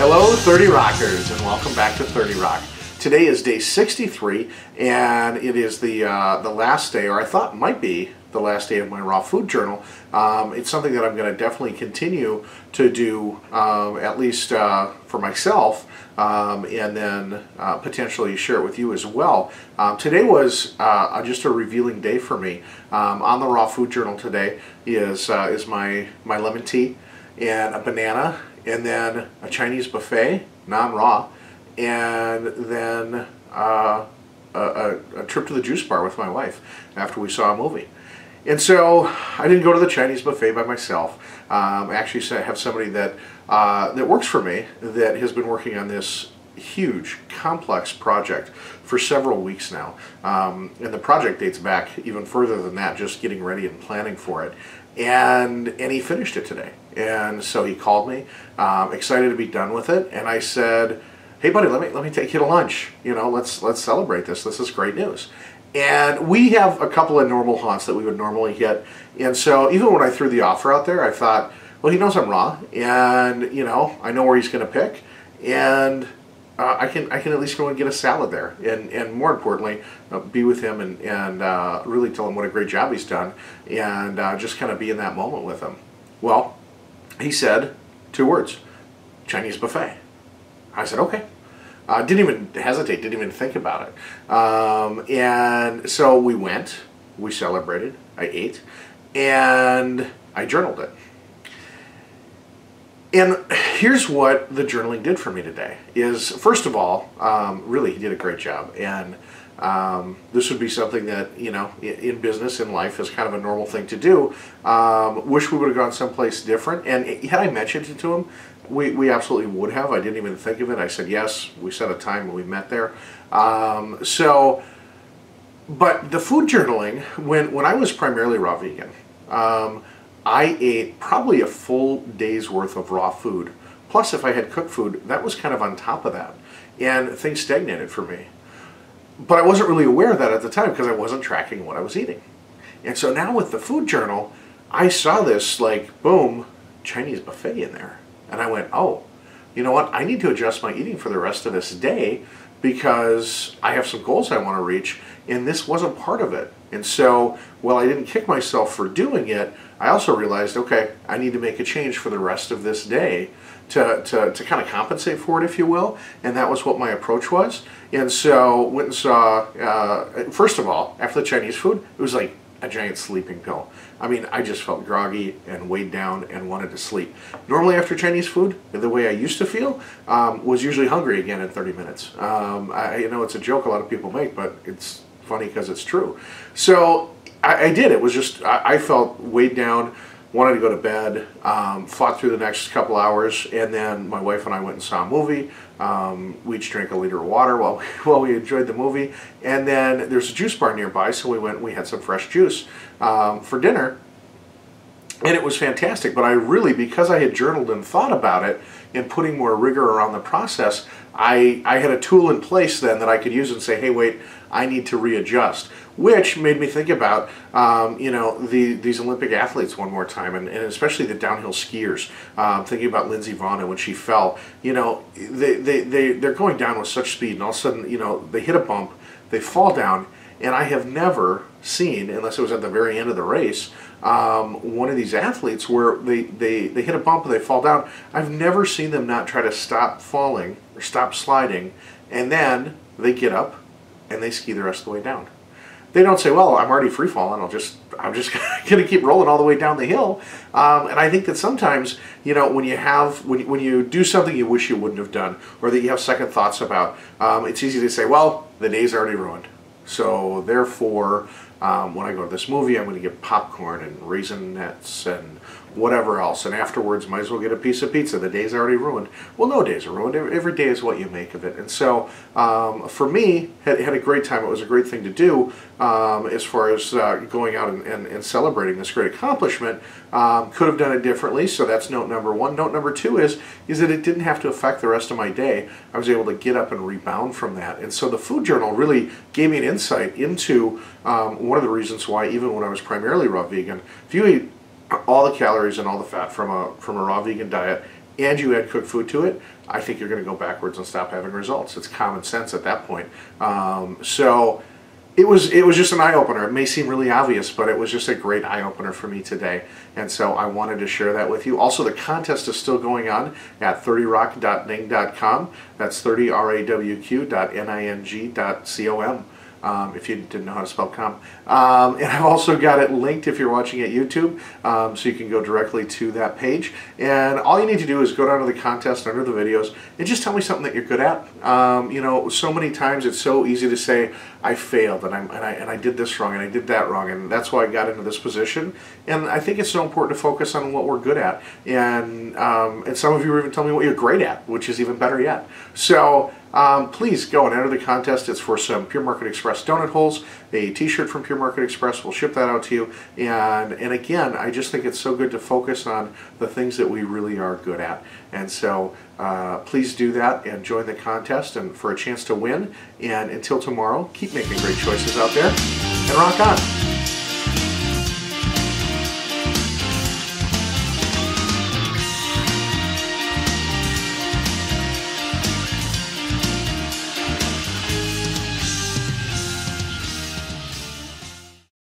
Hello 30 Rockers and welcome back to 30 Rock. Today is day 63 and it is the last day, or I thought might be the last day of my raw food journal. It's something that I'm going to definitely continue to do, at least for myself, and then potentially share it with you as well. Today was just a revealing day for me. On the raw food journal today is my lemon tea and a banana, and then a Chinese buffet, non-raw, and then a trip to the juice bar with my wife after we saw a movie. And so I didn't go to the Chinese buffet by myself. I actually have somebody that works for me that has been working on this huge, complex project for several weeks now. And the project dates back even further than that, just getting ready and planning for it. And he finished it today. And so he called me, excited to be done with it. And I said, "Hey buddy, let me take you to lunch. You know, let's celebrate this. This is great news." And we have a couple of normal haunts that we would normally hit. And so even when I threw the offer out there, I thought, well, he knows I'm raw, and you know, I know where he's going to pick, and I can at least go and get a salad there, and more importantly, be with him and really tell him what a great job he's done, and just kind of be in that moment with him. Well, he said 2 words: Chinese buffet. I said, okay. Didn't even hesitate, didn't even think about it. And so we went, we celebrated, I ate, and I journaled it. And here's what the journaling did for me today is, first of all, really he did a great job. And this would be something that, you know, in business, in life, is kind of a normal thing to do. Wish we would have gone someplace different. And had I mentioned it to him, we absolutely would have. I didn't even think of it. I said yes. We set a time and we met there. But the food journaling, when I was primarily raw vegan, I ate probably a full day's worth of raw food. Plus, if I had cooked food, that was kind of on top of that. And things stagnated for me. But I wasn't really aware of that at the time because I wasn't tracking what I was eating. And so now with the food journal, I saw this, like, boom, Chinese buffet in there. And I went, oh, you know what? I need to adjust my eating for the rest of this day because I have some goals I want to reach, and this wasn't part of it. And so, while I didn't kick myself for doing it, I also realized, okay, I need to make a change for the rest of this day to kind of compensate for it, if you will. And that was what my approach was. And so, went and saw, first of all, after the Chinese food, it was like a giant sleeping pill. I mean, I just felt groggy and weighed down and wanted to sleep. Normally after Chinese food, the way I used to feel was usually hungry again in 30 minutes. I know it's a joke a lot of people make, but it's funny because it's true. So I did. It was just, I felt weighed down, wanted to go to bed, fought through the next couple hours, and then my wife and I went and saw a movie. We each drank a liter of water while we enjoyed the movie, and then there's a juice bar nearby, so we went and we had some fresh juice for dinner, and it was fantastic. But I really, because I had journaled and thought about it and putting more rigor around the process, I had a tool in place then that I could use and say, hey, wait, I need to readjust. Which made me think about, you know, these Olympic athletes one more time, and especially the downhill skiers. Thinking about Lindsey Vonn and when she fell, you know, they're going down with such speed, and all of a sudden, you know, they hit a bump, they fall down, and I have never seen, unless it was at the very end of the race, one of these athletes where they hit a bump and they fall down. I've never seen them not try to stop falling or stop sliding, and then they get up and they ski the rest of the way down. They don't say, well, I'm already free falling, I'm just going to keep rolling all the way down the hill. And I think that sometimes, you know, when you do something you wish you wouldn't have done, or that you have second thoughts about, it's easy to say, well, the day's already ruined. So therefore, when I go to this movie, I'm going to get popcorn and Raisinets and whatever else, and afterwards might as well get a piece of pizza. The day's already ruined. Well, no days are ruined. Every day is what you make of it. And so for me, had a great time. It was a great thing to do as far as going out and celebrating this great accomplishment. Could have done it differently, so that's note number one. Note number two is that it didn't have to affect the rest of my day. I was able to get up and rebound from that. And so the food journal really gave me an insight into one of the reasons why, even when I was primarily raw vegan, if you eat all the calories and all the fat from a raw vegan diet, and you add cooked food to it, I think you're going to go backwards and stop having results. It's common sense at that point. So it was just an eye-opener. It may seem really obvious, but it was just a great eye-opener for me today. And so I wanted to share that with you. Also, the contest is still going on at 30rock.ning.com. That's 30rawq.ning.com. If you didn't know how to spell com. And I've also got it linked if you're watching at YouTube, so you can go directly to that page. And all you need to do is go down to the contest under the videos and just tell me something that you're good at. You know, so many times it's so easy to say, I failed, and I did this wrong, and I did that wrong, and that's why I got into this position. And I think it's so important to focus on what we're good at. And some of you are even telling me what you're great at, which is even better yet. So please go and enter the contest. It's for some Pure Market Express donut holes, a t-shirt from Pure Market Express. We'll ship that out to you. And again, I just think it's so good to focus on the things that we really are good at. And so please do that and join the contest and for a chance to win. And until tomorrow, keep making great choices out there and rock on.